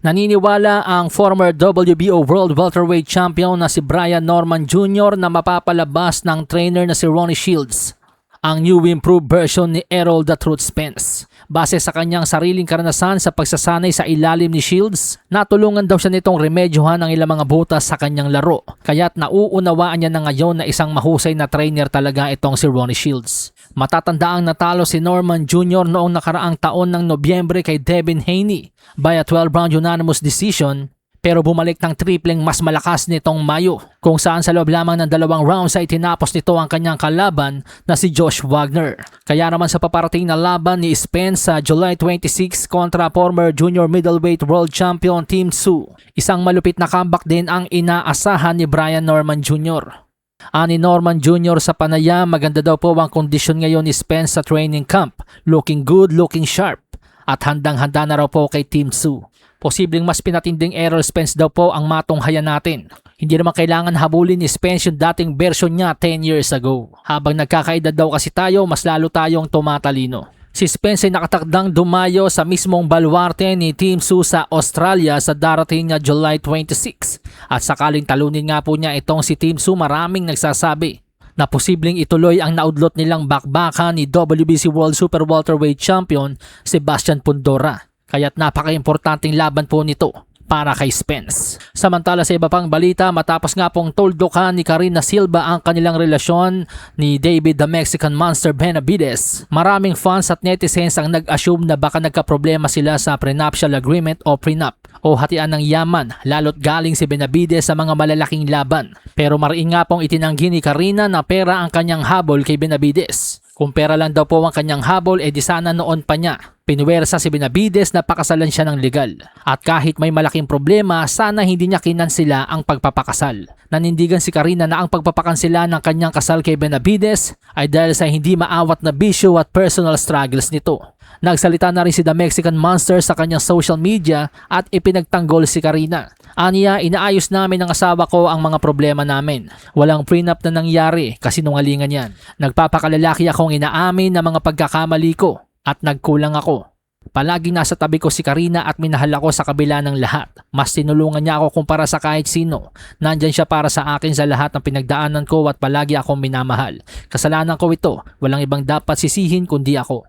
Naniniwala ang former WBO World Welterweight Champion na si Brian Norman Jr. na mapapalabas ng trainer na si Ronnie Shields, ang new improved version ni Errol The Truth Spence. Base sa kanyang sariling karanasan sa pagsasanay sa ilalim ni Shields, natulungan daw siya nitong remedyohan ang ilang mga butas sa kanyang laro. Kaya't nauunawaan niya na ngayon na isang mahusay na trainer talaga itong si Ronnie Shields. Matatandaang natalo si Norman Jr. noong nakaraang taon ng Nobyembre kay Devin Haney by a 12-round unanimous decision, pero bumalik ng tripleng mas malakas nitong Mayo, kung saan sa loob lamang ng 2 rounds ay tinapos nito ang kanyang kalaban na si Josh Wagner. Kaya naman sa paparating na laban ni Spence sa July 26 kontra former junior middleweight world champion Tim Tszyu, isang malupit na comeback din ang inaasahan ni Brian Norman Jr. Ani Norman Jr. sa panayam, maganda daw po ang kondisyon ngayon ni Spence sa training camp, looking good, looking sharp, at handang-handa na raw po kay Tim Tszyu. Posibleng mas pinatinding Errol Spence daw po ang matunghayan natin. Hindi naman kailangan habulin ni Spence yung dating version niya 10 years ago. Habang nagkakaedad daw kasi tayo, mas lalo tayong tumatalino. Si Spence ay nakatakdang dumayo sa mismong baluarte ni Tim Tszyu sa Australia sa darating na July 26. At sakaling talunin nga po niya itong si Tim Tszyu, maraming nagsasabi na posibleng ituloy ang naudlot nilang bakbakan ni WBC World Super Welterweight Champion Sebastian Fundora. Kaya't napaka-importanting laban po nito para kay Spence. Samantala sa iba pang balita, matapos nga pong tuldukan ni Karina Silva ang kanilang relasyon ni David the Mexican Monster Benavidez, maraming fans at netizens ang nag-assume na baka nagkaproblema sila sa prenuptial agreement o prenup o hatian ng yaman, lalo't galing si Benavidez sa mga malalaking laban. Pero mariin nga pong itinanggi ni Karina na pera ang kanyang habol kay Benavidez. Kung pera lang daw po ang kanyang habol, di sana noon pa niya pinuwersa si Benavidez na pakasalan siya ng legal. At kahit may malaking problema, sana hindi niya kinansela ang pagpapakasal. Nanindigan si Karina na ang pagpapakansela ng kanyang kasal kay Benavidez ay dahil sa hindi maawat na bisyo at personal struggles nito. Nagsalita na rin si The Mexican Monster sa kanyang social media at ipinagtanggol si Karina. Aniya, inaayos namin ng asawa ko ang mga problema namin. Walang prenup na nangyari kasi nungalingan yan. Nagpapakalalaki akong inaamin na mga pagkakamali ko at nagkulang ako. Palaging nasa tabi ko si Karina at minahal ako sa kabila ng lahat. Mas tinulungan niya ako kumpara sa kahit sino. Nandyan siya para sa akin sa lahat ng pinagdaanan ko at palagi akong minamahal. Kasalanan ko ito. Walang ibang dapat sisihin kundi ako.